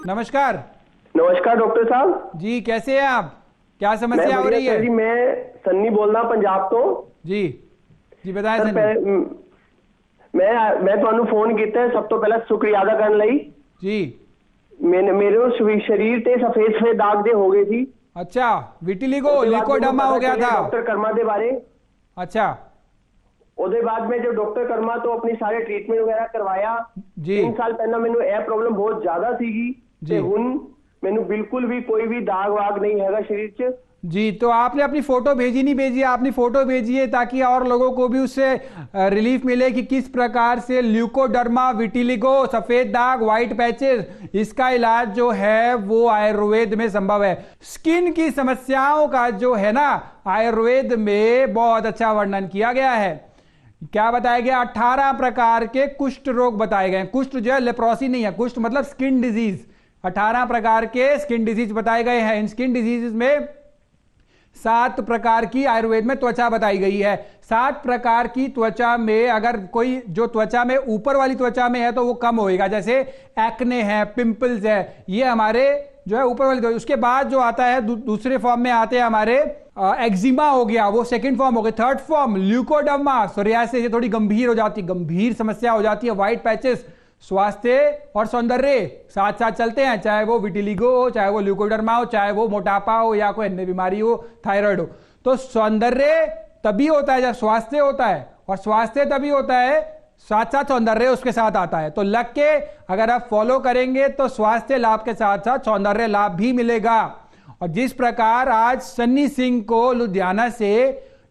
नमस्कार। नमस्कार डॉक्टर साहब जी, कैसे हैं आप? क्या समस्या हो रही है? जी मैं सन्नी बोल रहा पंजाब तो। जी जी बताएं सर। मैं ਤੁਹਾਨੂੰ फोन किया है सब तो पहला शुक्रिया अदा करने लई। जी मेरे शरीर ते सफेद सफेद दाग दे हो गए थी। अच्छा, विटिलिगो लिकोडर्मा हो गया था। डॉक्टर कर्मा के बारे। अच्छा, ਉਹਦੇ बाद में जो डॉक्टर कर्मा तो अपनी सारे ट्रीटमेंट वगैरह करवाया। जी 3 साल पहला मैंने यह प्रॉब्लम बहुत ज्यादा सीगी ते हुन मैंने बिल्कुल भी कोई भी दाग वाग नहीं हैगा शरीर च। जी, तो आपने अपनी फोटो भेजी नहीं भेजी? आपने फोटो भेजी है ताकि और लोगों को भी उससे रिलीफ मिले कि किस प्रकार से ल्यूकोडर्मा, विटिलिगो, सफेद दाग, व्हाइट पैचेस, इसका इलाज जो है वो आयुर्वेद में संभव है। स्किन की समस्याओं का जो है ना, आयुर्वेद में बहुत अच्छा वर्णन किया गया है। क्या बताया गया? 18 प्रकार के कुष्ठ रोग बताए गए। कुष्ठ जो है लेप्रोसी नहीं है, कुष्ठ मतलब स्किन डिजीज। 18 प्रकार के स्किन डिजीज बताए गए हैं। इन स्किन डिजीज में 7 प्रकार की आयुर्वेद में त्वचा बताई गई है। 7 प्रकार की त्वचा में अगर कोई जो त्वचा में ऊपर वाली त्वचा में है तो वो कम होएगा, जैसे एक्ने है, पिंपल्स है, ये हमारे जो है ऊपर वाली त्वचा। उसके बाद जो आता है दूसरे फॉर्म में आते हैं हमारे एक्जिमा हो गया, वो सेकंड फॉर्म हो गया। थर्ड फॉर्म ल्यूकोडर्मा, सोरियासिस, ये थोड़ी गंभीर हो जाती है, गंभीर समस्या हो जाती है। व्हाइट पैचेस, स्वास्थ्य और सौंदर्य साथ साथ चलते हैं, चाहे वो विटिलिगो हो, चाहे वो ल्यूकोडर्मा हो, चाहे वो मोटापा हो या कोई अन्य बीमारी हो, थायराइड हो। तो सौंदर्य तभी होता है जब स्वास्थ्य होता है, और स्वास्थ्य तभी होता है साथ साथ सौंदर्य उसके साथ आता है। तो लग के अगर आप फॉलो करेंगे तो स्वास्थ्य लाभ के साथ साथ सौंदर्य लाभ भी मिलेगा। और जिस प्रकार आज सन्नी सिंह को लुधियाना से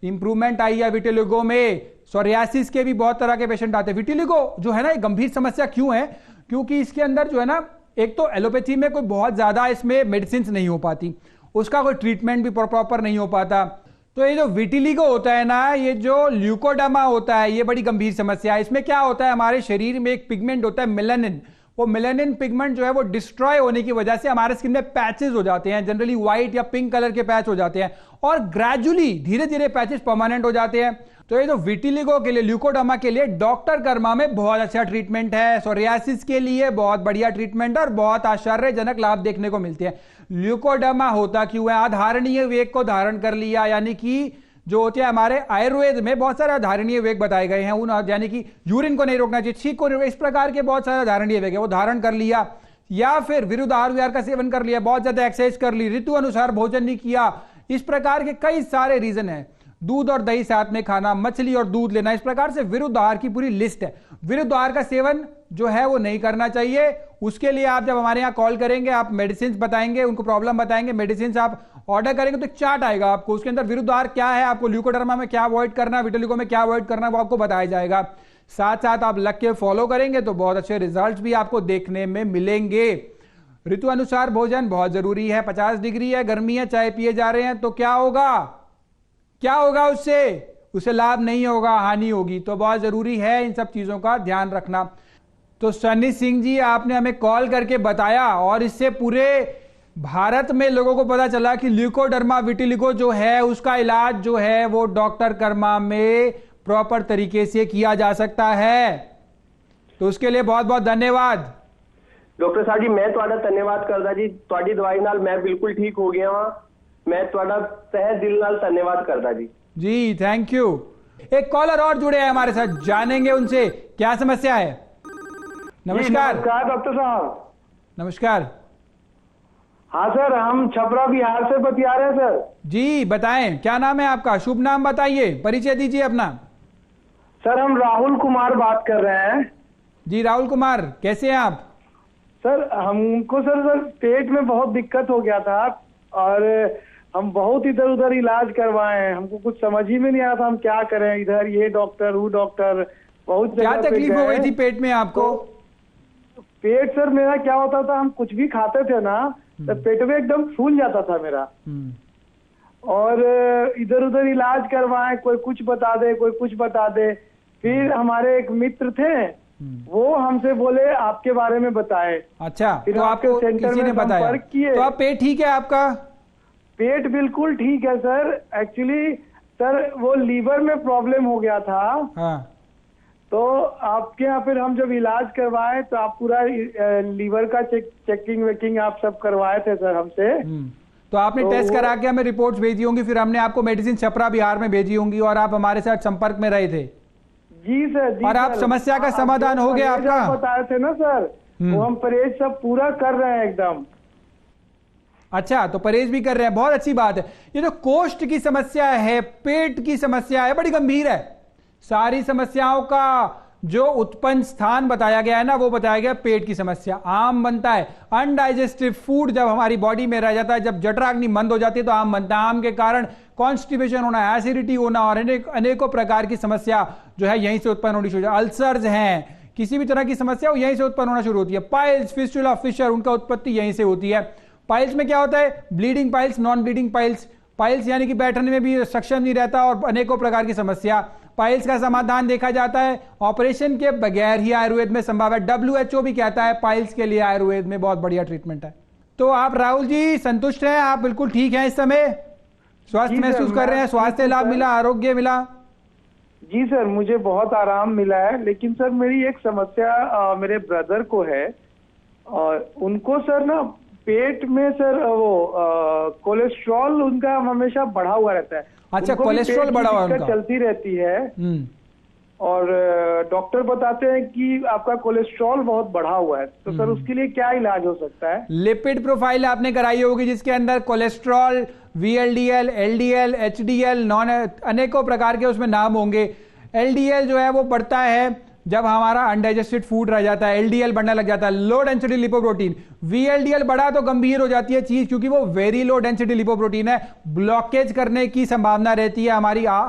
इंप्रूवमेंट आई है विटिलिगो में, सोरियासिस के भी बहुत तरह के पेशेंट आते हैं। विटिलिगो जो है ना, एक गंभीर समस्या क्यों है? क्योंकि इसके अंदर जो है ना, एक तो एलोपैथी में कोई बहुत ज्यादा इसमें मेडिसिन नहीं हो पाती, उसका कोई ट्रीटमेंट भी प्रॉपर नहीं हो पाता। तो ये जो विटिलिगो होता है ना, ये जो ल्यूकोडर्मा होता है, ये बड़ी गंभीर समस्या है। इसमें क्या होता है, हमारे शरीर में एक पिगमेंट होता है मेलानिन। वो मेलानिन पिगमेंट जो है वो डिस्ट्रॉय होने की वजह से हमारे स्किन में पैचेस हो जाते हैं, जनरली व्हाइट या पिंक कलर के पैच हो जाते हैं, और ग्रेजुअली धीरे धीरे पैचेस परमानेंट हो जाते हैं। तो ये जो विटिलिगो के लिए, ल्यूकोडर्मा के लिए डॉक्टर कर्मा में बहुत अच्छा ट्रीटमेंट है। सोरियासिस के लिए बहुत बढ़िया ट्रीटमेंट और बहुत आश्चर्यजनक लाभ देखने को मिलते हैं। ल्यूकोडर्मा होता क्यों है? अधारणीय वेग को धारण कर लिया, यानी कि जो होते हैं हमारे आयुर्वेद में बहुत सारे धारणीय वेग बताए गए हैं, उन यानी कि यूरिन को नहीं रोकना चाहिए, छींक को नहीं रोकना, इस प्रकार के बहुत सारे धारणीय वेग है, वो धारण कर लिया। या फिर विरुद्ध आहार विहार का सेवन कर लिया, बहुत ज्यादा एक्सरसाइज कर ली, ऋतु अनुसार भोजन नहीं किया, इस प्रकार के कई सारे रीजन है। दूध और दही साथ में खाना, मछली और दूध लेना, इस प्रकार से विरुद्ध आहार की पूरी लिस्ट है। विरुद्ध आहार का सेवन जो है वो नहीं करना चाहिए। उसके लिए आप जब हमारे यहाँ कॉल करेंगे, आप मेडिसिन बताएंगे, उनको प्रॉब्लम बताएंगे, मेडिसिन आप ऑर्डर करेंगे तो एक चार्ट आएगा आपको, उसके अंदर विरुद्ध आहार क्या है, आपको ल्यूकोडर्मा में क्या अवॉइड करना है, विटिलिगो में क्या अवॉइड करना है, वो आपको बताया जाएगा। साथ साथ आप लग के फॉलो करेंगे तो बहुत अच्छे रिजल्ट भी आपको देखने में मिलेंगे। ऋतु अनुसार भोजन बहुत जरूरी है। 50 डिग्री है, गर्मी है, चाय पिए जा रहे हैं तो क्या होगा? क्या होगा उससे लाभ नहीं होगा, हानि होगी। तो बहुत जरूरी है इन सब चीजों का ध्यान रखना। तो सन्नी सिंह जी, आपने हमें कॉल करके बताया और इससे पूरे भारत में लोगों को पता चला कि ल्यूकोडर्मा, विटिलिगो जो है उसका इलाज जो है वो डॉक्टर कर्मा में प्रॉपर तरीके से किया जा सकता है। तो उसके लिए बहुत बहुत धन्यवाद। डॉक्टर साहब जी, मैं ਤੁਹਾਡਾ ਧੰਨਵਾਦ ਕਰਦਾ ਜੀ। ਤੁਹਾਡੀ ਦਵਾਈ ਨਾਲ मैं बिल्कुल ठीक हो गया ਹਾਂ। मैं ਤੁਹਾਡਾ तहे दिल नाल धन्यवाद करता जी। जी थैंक यू। एक कॉलर और जुड़े हैं हमारे साथ, जानेंगे उनसे क्या समस्या है। नमस्कार। नमस्कार डॉक्टर साहब। नमस्कार। हाँ सर, हम छपरा बिहार से बतिया रहे हैं सर। जी बताएं, क्या नाम है आपका? शुभ नाम बताइए, परिचय दीजिए अपना। सर हम राहुल कुमार बात कर रहे हैं। जी राहुल कुमार, कैसे हैं आप? सर हमको सर पेट में बहुत दिक्कत हो गया था और हम बहुत इधर उधर इलाज करवाए हैं, हमको कुछ समझ ही में नहीं आया था हम क्या करें, इधर ये डॉक्टर वो डॉक्टर, बहुत क्या तकलीफ हो गई थी पेट में आपको? पेट सर मेरा क्या होता था, हम कुछ भी खाते थे ना तो पेट में एकदम फूल जाता था मेरा। और इधर उधर इलाज करवाए, कोई कुछ बता दे कोई कुछ बता दे। फिर हमारे एक मित्र थे, वो हमसे बोले आपके बारे में बताए। अच्छा, फिर तो आपको किसी ने बताया? तो आप पेट ठीक है आपका? पेट बिल्कुल ठीक है सर। एक्चुअली सर वो लीवर में प्रॉब्लम हो गया था। हाँ। तो आपके यहाँ फिर हम जब इलाज करवाए तो आप पूरा लीवर का चेकिंग वेकिंग आप सब करवाए थे सर हमसे। तो आपने टेस्ट करा के हमें रिपोर्ट्स भेजी होंगी, फिर हमने आपको मेडिसिन छपरा बिहार में भेजी होंगी और आप हमारे साथ संपर्क में रहे थे। जी सर, जी और आप सर, समस्या का समाधान हो गया आपका? बताए थे ना सर, वो हम परहेज सब पूरा कर रहे हैं एकदम। अच्छा, तो परहेज भी कर रहे हैं, बहुत अच्छी बात है। ये जो कोष्ठ की समस्या है, पेट की समस्या है, बड़ी गंभीर है। सारी समस्याओं का जो उत्पन्न स्थान बताया गया है ना, वो बताया गया पेट की समस्या। आम बनता है अनडाइजेस्टिव फूड जब हमारी बॉडी में रह जाता है, जब जठराग्नि मंद हो जाती है तो आम बनता है। आम के कारण कॉन्स्टिपेशन होना, एसिडिटी होना और अनेकों प्रकार की समस्या जो है यहीं से उत्पन्न होनी शुरू हो जाती है। अल्सर्स हैं, किसी भी तरह की समस्या वो यहीं से उत्पन्न होना शुरू होती है। पाइल्स, फिस्टुला, फिशर, उनका उत्पत्ति यहीं से होती है। पाइल्स में क्या होता है? Bleeding piles, non bleeding piles. Piles यानी कि बैठने में भी सक्षम नहीं रहता और अनेकों प्रकार की समस्या। पाइल्स का समाधान देखा जाता है ऑपरेशन के बगैर ही आयुर्वेद में संभव है। WHO भी कहता है पाइल्स के लिए आयुर्वेद में बहुत बढ़िया ट्रीटमेंट है। तो आप राहुल जी संतुष्ट हैं? आप बिल्कुल ठीक हैं इस समय? स्वस्थ महसूस कर रहे हैं? स्वास्थ्य लाभ मिला, आरोग्य मिला? जी सर, मुझे बहुत आराम मिला है। लेकिन सर मेरी एक समस्या मेरे ब्रदर को है और उनको सर ना पेट में सर वो कोलेस्ट्रॉल उनका हमेशा बढ़ा हुआ रहता है। अच्छा, कोलेस्ट्रॉल बढ़ा हुआ उनका चलती रहती है और डॉक्टर बताते हैं कि आपका कोलेस्ट्रॉल बहुत बढ़ा हुआ है। तो सर उसके लिए क्या इलाज हो सकता है? लिपिड प्रोफाइल आपने कराई होगी जिसके अंदर कोलेस्ट्रॉल, VLDL, LDL, HDL, अनेकों प्रकार के उसमें नाम होंगे। LDL जो है वो बढ़ता है जब हमारा अनडाइजेस्टेड फूड रह जाता है, LDL बढ़ने लग जाता है, लो डेंसिटी लिपोप्रोटीन। VLDL बढ़ा तो गंभीर हो जाती है चीज, क्योंकि वो वेरी लो डेंसिटी लिपोप्रोटीन है, ब्लॉकेज करने की संभावना रहती है।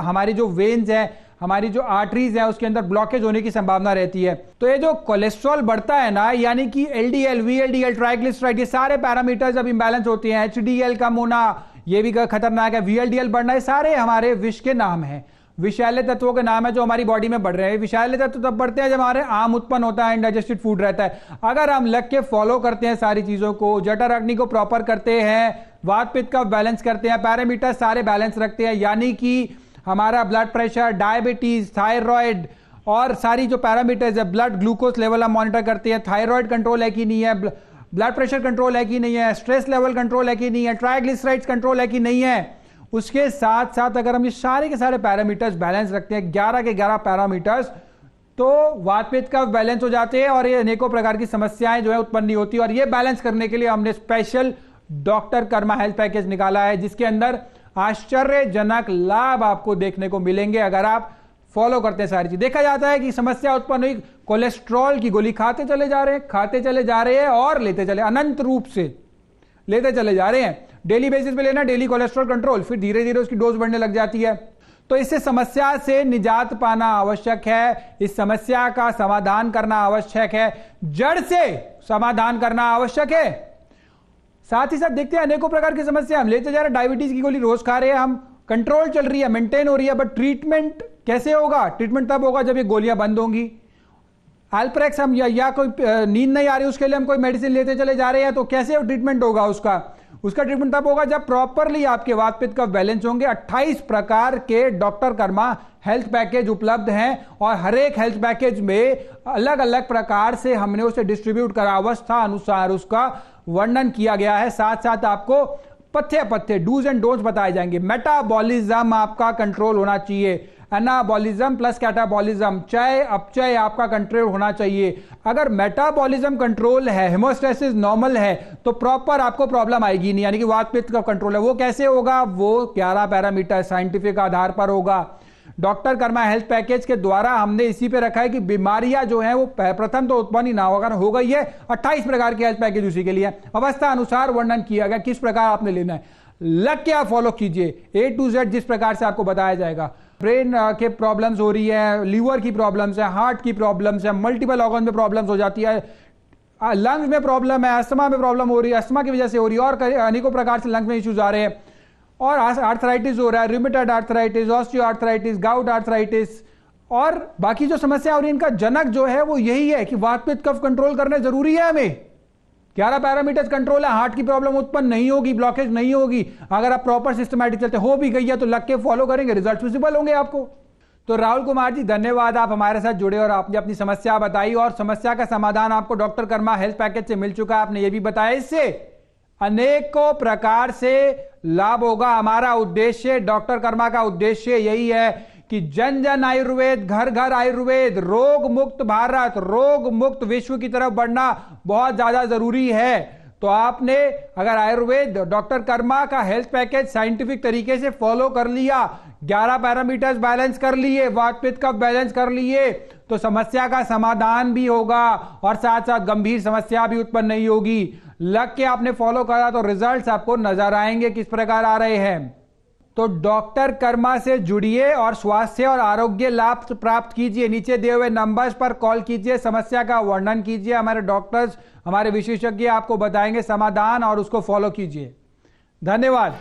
हमारी जो वेन्स है, हमारी जो आर्टरीज है, उसके अंदर ब्लॉकेज होने की संभावना रहती है। तो ये जो कोलेस्ट्रॉल बढ़ता है ना, यानी कि LDL, VLDL, ट्राइग्लिसराइड, ये सारे पैरामीटर्स जब इंबैलेंस होते हैं, HDL कम होना ये भी खतरनाक है, VLDL बढ़ना, ये सारे हमारे विष के नाम हैं, विषैले तत्वों के नाम है जो हमारी बॉडी में बढ़ रहे हैं। विषैले तत्व तब बढ़ते हैं जब हमारे आम उत्पन्न होता है, इनडाइजेस्टेड फूड रहता है। अगर हम लग के फॉलो करते हैं सारी चीजों को, जठर अग्नि को प्रॉपर करते हैं, वात पित्त का बैलेंस करते हैं, पैरामीटर सारे बैलेंस रखते हैं, यानी कि हमारा ब्लड प्रेशर, डायबिटीज, थायराइड और सारी जो पैरामीटर्स है, ब्लड ग्लूकोज लेवल हम मॉनिटर करते हैं, थायराइड कंट्रोल है कि नहीं है, ब्लड प्रेशर कंट्रोल है कि नहीं है, स्ट्रेस लेवल कंट्रोल है कि नहीं है, ट्राइग्लिसराइड्स कंट्रोल है कि नहीं है। उसके साथ साथ अगर हम ये सारे के सारे पैरामीटर्स बैलेंस रखते हैं, 11 के 11 पैरामीटर्स, तो वात पित्त का बैलेंस हो जाते हैं और ये अनेकों प्रकार की समस्याएं जो है उत्पन्न नहीं होती। और ये बैलेंस करने के लिए हमने special doctor Karma health package निकाला है, जिसके अंदर आश्चर्यजनक लाभ आपको देखने को मिलेंगे अगर आप फॉलो करते हैं सारी चीज। देखा जाता है कि समस्या उत्पन्न हुई, कोलेस्ट्रॉल की गोली खाते चले जा रहे हैं और लेते चले, अनंत रूप से लेते चले जा रहे हैं। डेली बेसिस पे लेना, डेली कोलेस्ट्रॉल कंट्रोल, फिर धीरे धीरे उसकी डोज बढ़ने लग जाती है। तो इससे समस्या से निजात पाना आवश्यक है, इस समस्या का समाधान करना आवश्यक है, जड़ से समाधान करना आवश्यक है। साथ ही साथ देखते हैं अनेकों प्रकार की समस्या हम लेते जा रहे हैं। डायबिटीज की गोली रोज खा रहे हैं हम, कंट्रोल चल रही है, मेंटेन हो रही है, बट ट्रीटमेंट कैसे होगा? ट्रीटमेंट तब होगा जब ये गोलियां बंद होंगी। एल्प्रेक्स हम या कोई नींद नहीं आ रही उसके लिए हम कोई मेडिसिन लेते चले जा रहे हैं, तो कैसे ट्रीटमेंट होगा उसका ट्रीटमेंट तब होगा जब प्रॉपरली आपके वात पित्त का बैलेंस होंगे। 28 प्रकार के डॉक्टर कर्मा हेल्थ पैकेज उपलब्ध हैं और हर एक हेल्थ पैकेज में अलग अलग प्रकार से हमने उसे डिस्ट्रीब्यूट करा, अवस्था अनुसार उसका वर्णन किया गया है। साथ साथ आपको पथ्य डूज एंड डोंट्स बताए जाएंगे। मेटाबॉलिज्म आपका कंट्रोल होना चाहिए, एनाबॉलिज्म प्लस कैटाबॉलिज्म, चय अपचय आपका कंट्रोल होना चाहिए। अगर मेटाबॉलिज्म कंट्रोल है, हेमोस्टेसिस नॉर्मल है, तो प्रॉपर आपको प्रॉब्लम आएगी नहीं, यानी कि वात पित्त का कंट्रोल है। वो कैसे होगा? वो 11 पैरामीटर साइंटिफिक आधार पर होगा। डॉक्टर कर्मा हेल्थ पैकेज के द्वारा हमने इसी पे रखा है कि बीमारियां जो हैं वो प्रथम तो उत्पन्न ही ना होगा, हो गई है। 28 प्रकार के हेल्थ पैकेज उसी के लिए, अवस्था अनुसार वर्णन किया गया किस प्रकार आपने लेना है। लग के आप फॉलो कीजिए, A to Z जिस प्रकार से आपको बताया जाएगा। ब्रेन के प्रॉब्लम्स हो रही है, लीवर की प्रॉब्लम्स है, हार्ट की प्रॉब्लम्स है, मल्टीपल ऑर्गन में प्रॉब्लम्स हो जाती है, लंग्स में प्रॉब्लम है, अस्थमा में प्रॉब्लम हो रही है, अस्थमा की वजह से हो रही है, और अनेकों प्रकार से लंग्स में इश्यूज आ रहे हैं, और आर्थराइटिस हो रहा है, rheumatoid arthritis, osteo arthritis, gout arthritis, और बाकी जो समस्या हो रही है इनका जनक जो है वो यही है कि वात पित्त कफ कंट्रोल करना जरूरी है। हमें 11 पैरामीटर्स कंट्रोल है, हार्ट की प्रॉब्लम उत्पन्न नहीं होगी, ब्लॉकेज नहीं होगी। अगर आप प्रॉपर सिस्टमैटिक चलते, हो भी गई है तो लग के फॉलो करेंगे, रिजल्ट विजिबल होंगे आपको। तो राहुल कुमार जी, धन्यवाद, आप हमारे साथ जुड़े और आपने अपनी समस्या बताई और समस्या का समाधान आपको डॉक्टर कर्मा हेल्थ पैकेज से मिल चुका है। आपने ये भी बताया इससे अनेकों प्रकार से लाभ होगा। हमारा उद्देश्य, डॉक्टर कर्मा का उद्देश्य यही है कि जन जन आयुर्वेद, घर घर आयुर्वेद, रोग मुक्त भारत, रोग मुक्त विश्व की तरफ बढ़ना बहुत ज्यादा जरूरी है। तो आपने अगर आयुर्वेद डॉक्टर कर्मा का हेल्थ पैकेज साइंटिफिक तरीके से फॉलो कर लिया, 11 पैरामीटर्स बैलेंस कर लिए, वात पित्त कफ बैलेंस कर लिए, तो समस्या का समाधान भी होगा और साथ साथ गंभीर समस्या भी उत्पन्न नहीं होगी। लग के आपने फॉलो करा तो रिजल्ट्स आपको नजर आएंगे किस प्रकार आ रहे हैं। तो डॉक्टर कर्मा से जुड़िए और स्वास्थ्य और आरोग्य लाभ प्राप्त कीजिए। नीचे दिए हुए नंबर्स पर कॉल कीजिए, समस्या का वर्णन कीजिए, हमारे डॉक्टर्स, हमारे विशेषज्ञ आपको बताएंगे समाधान और उसको फॉलो कीजिए। धन्यवाद।